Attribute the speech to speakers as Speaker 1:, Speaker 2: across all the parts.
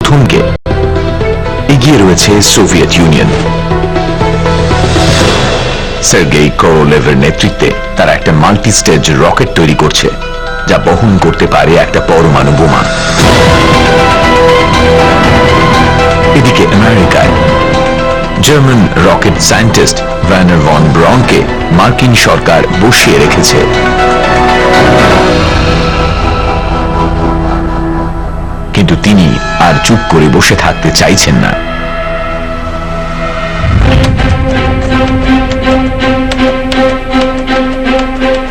Speaker 1: থমকে এগিয়ে রয়েছে সোভিয়েত ইউনিয়ন। সার্গেই কোরোলেভের নেতৃত্বে তারা একটা মাল্টি স্টেজ রকেট তৈরি করছে, যা বহন করতে পারে একটা পরমাণু বোমা। এদিকে আমেরিকায় German rocket scientist Wernher von ব্রাউনকে মার্কিন সরকার বসিয়ে রেখেছে। কিন্তু তিনি আর চুপ করে বসে থাকতে চাইছেন না।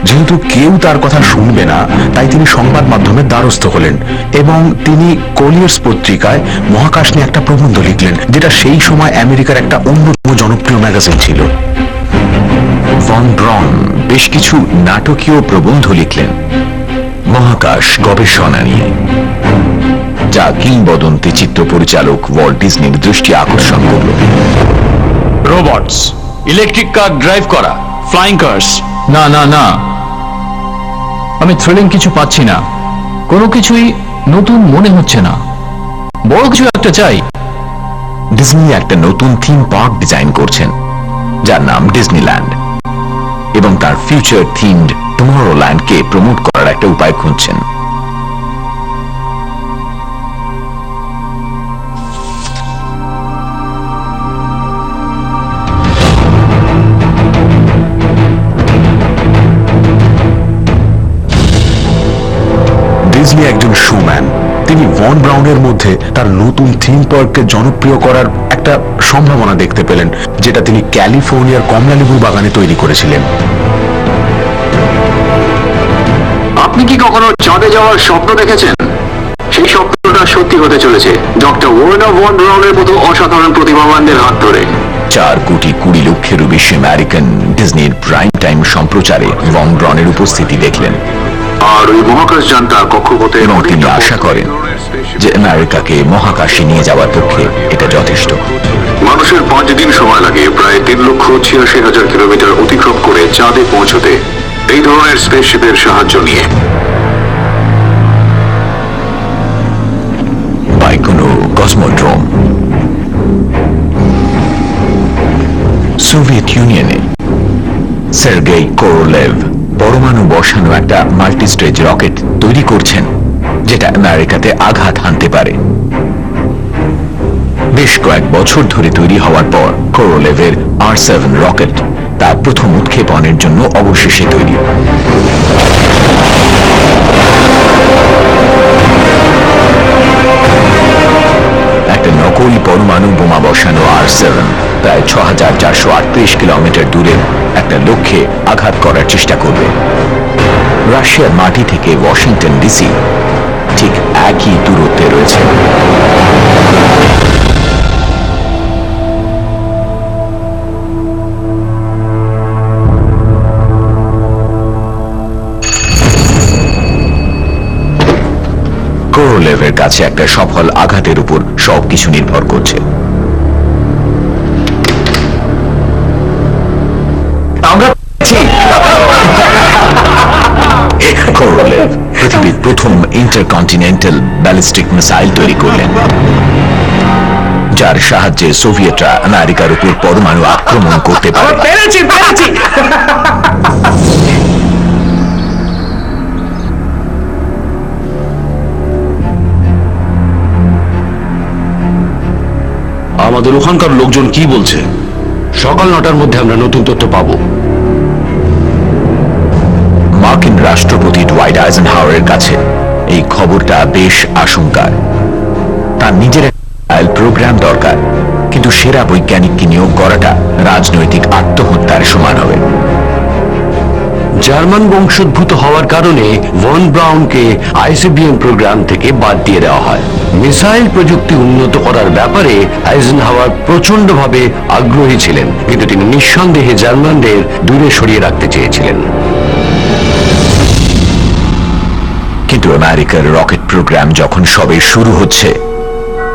Speaker 2: যেহেতু কেউ তার কথা শুনবে না, তাই তিনি সংবাদ মাধ্যমের দ্বারস্থ হলেন এবং তিনি কোলিয়ার্স পত্রিকায় মহাকাশ নিয়ে একটা প্রবন্ধ লিখলেন, যেটা সেই সময় আমেরিকার একটা অন্যতম জনপ্রিয় ম্যাগাজিন ছিল।
Speaker 1: ভন ব্রাউন বেশ কিছু নাটকীয় প্রবন্ধ লিখলেন মহাকাশ গবেষণা নিয়ে, যা কিংবদন্তি চিত্র পরিচালক ওয়াল্ট ডিজনির দৃষ্টি আকর্ষণ করল।
Speaker 3: রোবটস, ইলেকট্রিক কার ড্রাইভ করা, ফ্লাইং কার্স। না না না, আমি থ্রিলিং কিছু পাচ্ছি না, কোনো কিছুই নতুন মনে হচ্ছে না। বড় কিছু একটা চাই।
Speaker 1: ডিজনি একটা নতুন থিম পার্ক ডিজাইন করছেন, যার নাম ডিজনিল্যান্ড, এবং তার ফিউচার থিমড টুমরোল্যান্ডকে প্রমোট করার একটা উপায় খুঁজছেন।
Speaker 2: ডিজনি একজন শোম্যান। তিনি ভন ব্রাউনের মধ্যে তার নতুন থিম পার্ককে জনপ্রিয় করার একটা সম্ভাবনা দেখতে পেলেন, যেটা তিনি ক্যালিফোর্নিয়ার কমলালেবুর বাগানে তৈরি করেছিলেন।
Speaker 4: আপনি কি কখনো চাঁদে যাওয়ার স্বপ্ন দেখেছেন? সেই স্বপ্নটা সত্যি হতে চলেছে ডক্টর ওয়ার্নার ভন ব্রাউনের মতো অসাধারণ প্রতিভাবানদের হাত ধরে।
Speaker 1: 4,20,00,000-এরও বেশি আমেরিকান ডিজনির প্রাইম টাইম সম্প্রচারে ভন ব্রাউনের উপস্থিতি দেখলেন,
Speaker 4: আর ওই মহাকাশ যানটা কক্ষপথে
Speaker 1: এবং তিনি আশা করেন যে আমেরিকাকে মহাকাশে নিয়ে যাওয়ার পক্ষে এটা যথেষ্ট।
Speaker 4: মানুষের 5 দিন সময় লাগে প্রায় 3,86,000 কিলোমিটার অতিক্রম করে চাঁদে পৌঁছতে এই ধরনের স্পেসশিপের সাহায্য নিয়ে।
Speaker 1: বাইকোনো কসমোড্রোম। সোভিয়েত ইউনিয়নে সার্গেই কোরোলেভ পরমাণু বসানো একটা মাল্টি স্টেজ রকেট তৈরি করছেন, যেটা আমেরিকাতে আঘাত হানতে পারে। বেশ কয়েক বছর ধরে তৈরি হওয়ার পর কোরোলেভের R7 রকেট তার প্রথম উৎক্ষেপণের জন্য অবশেষে তৈরি। একটা নকল পরমাণু বোমা বসানো R7 প্রায় 6,438 কিলোমিটার দূরের একটা লক্ষ্যে আঘাত করার চেষ্টা করবে। রাশিয়ার মাটি থেকে ওয়াশিংটন ডিসি ঠিক একই দূরত্বে রয়েছে। কোরোলেভের কাছে একটা সফল আঘাতের উপর সবকিছু নির্ভর করছে। কোরোলেভ পৃথিবীর প্রথম ইন্টারকন্টিনেন্টাল ব্যালিস্টিক মিসাইল তৈরি করলেন, যার সাহায্যে সোভিয়েতরা আমেরিকার উপর পরমাণু আক্রমণ করতে পারে।
Speaker 3: আমাদের ওখানকার লোকজন কি বলছে? সকাল 9টার মধ্যে আমরা নতুন তথ্য পাবো।
Speaker 1: মার্কিন রাষ্ট্রপতি ডোয়াইট আইজেনহাওয়ারের কাছে এই খবরটা বেশ আশঙ্কার। তার নিজের প্রোগ্রাম দরকার, কিন্তু সেরা বৈজ্ঞানিককে নিয়োগ করাটা রাজনৈতিক আত্মহত্যার সমান হবে।
Speaker 3: জার্মান বংশোদ্ভূত হওয়ার কারণে ভন ব্রাউনকে আইসিবিএম প্রোগ্রাম থেকে বাদ দিয়ে দেওয়া হয়। মিসাইল প্রযুক্তি উন্নত করার ব্যাপারে আইজেনহাওয়ার প্রচন্ডভাবে আগ্রহী ছিলেন, কিন্তু তিনি নিঃসন্দেহে জার্মানদের দূরে সরিয়ে রাখতে চেয়েছিলেন।
Speaker 1: কিন্তু আমেরিকার রকেট প্রোগ্রাম যখন সবে শুরু হচ্ছে,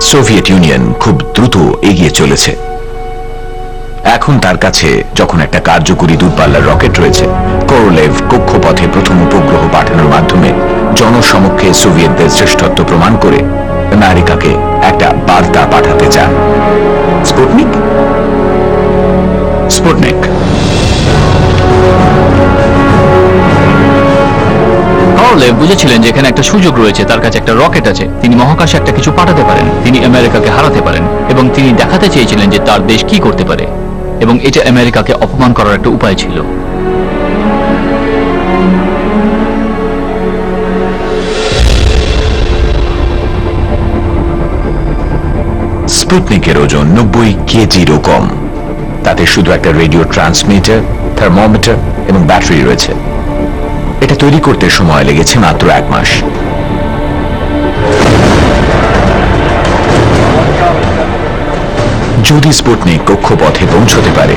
Speaker 1: সোভিয়েত ইউনিয়ন খুব দ্রুত এগিয়ে চলেছে। এখন তার কাছে যখন একটা কার্যকরী দূরপাল্লার রকেট রয়েছে, কোরোলেভ কক্ষপথে প্রথম উপগ্রহ পাঠানোর মাধ্যমে জনসমক্ষে সোভিয়েতদের শ্রেষ্ঠত্ব প্রমাণ করে আমেরিকাকে একটা
Speaker 5: বুঝেছিলেন যে এখানে একটা সুযোগ রয়েছে, তার কাছে একটা রকেট আছে, তিনি মহাকাশে একটা কিছু পাঠাতে পারেন, তিনি আমেরিকাকে হারাতে পারেন, এবং তিনি দেখাতে চেয়েছিলেন যে তার দেশ কি করতে পারে, এবং এটা আমেরিকাকে অপমান করার একটা উপায় ছিল।
Speaker 1: স্পুটনিকের ওজন 90 কেজিরও কম। তাতে শুধু একটা রেডিও ট্রান্সমিটার, থার্মোমিটার এবং ব্যাটারি রয়েছে। এটা তৈরি করতে সময় লেগেছে মাত্র 1 মাস। যদি স্পুটনিক কক্ষপথে পৌঁছতে পারে,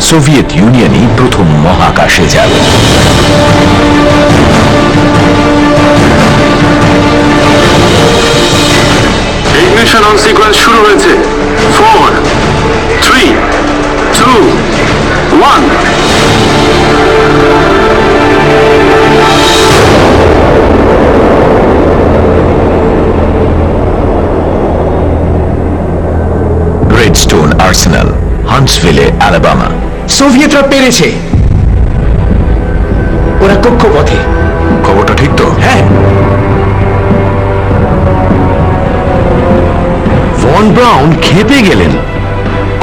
Speaker 1: সোভিয়েত ইউনিয়নই প্রথম মহাকাশে যাবে।
Speaker 4: ইগনিশন অন সিকোয়েন্স শুরু হয়েছে। 4 3 2 1।
Speaker 1: Redstone Arsenal, হান্টসভিলে, Alabama.
Speaker 2: সোভিয়েতরা পেরেছে, ওরা কক্ষপথে। খবরটা ঠিক তো? হ্যাঁ।
Speaker 3: ভন ব্রাউন খেপে গেলেন।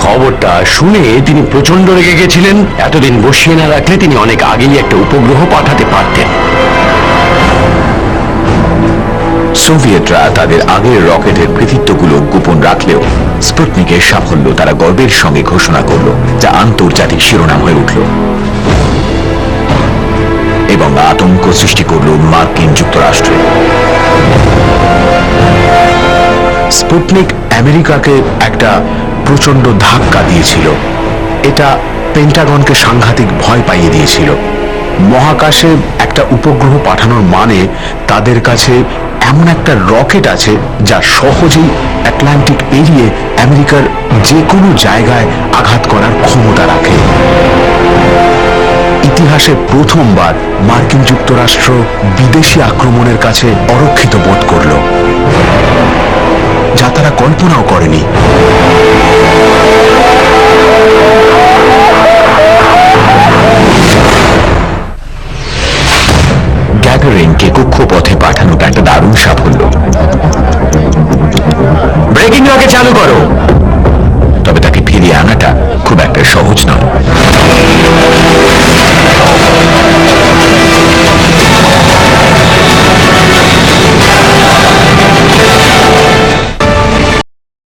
Speaker 3: খবরটা শুনে তিনি প্রচন্ড রেগে গেছিলেন। এতদিন বসিয়ে না রাখলে তিনি অনেক আগেই একটা উপগ্রহ পাঠাতে পারতেন।
Speaker 1: সোভিয়েতরা তাদের আগের রকেটের কৃতিত্বগুলো গোপন রাখলেও স্পুটনিকের সাফল্য তারা গর্বের সঙ্গে ঘোষণা করল, যা আন্তর্জাতিক শিরোনাম হয়ে উঠল এবং আতঙ্ক সৃষ্টি করল মার্কিন যুক্তরাষ্ট্রে।
Speaker 2: স্পুটনিক আমেরিকাকে একটা প্রচন্ড ধাক্কা দিয়েছিল। এটা পেন্টাগনকে সাংঘাতিক ভয় পাইয়ে দিয়েছিল। মহাকাশে একটা উপগ্রহ পাঠানোর মানে তাদের কাছে এমন একটা রকেট আছে যা সহজেই আটলান্টিক পেরিয়ে আমেরিকার যে কোনো জায়গায় আঘাত করার ক্ষমতা রাখে। ইতিহাসে প্রথমবার মার্কিন যুক্তরাষ্ট্র বিদেশি আক্রমণের কাছে অরক্ষিত বোধ করল, যা তারা কল্পনাও করেনি।
Speaker 1: গ্যাগারিনকে কক্ষপথে পাঠানোটা একটা দারুণ সাফল্য।
Speaker 3: ব্রেকিং রকেট চালু করো।
Speaker 1: তবে তাকে ফিরিয়ে আনাটা খুব একটা সহজ নয়।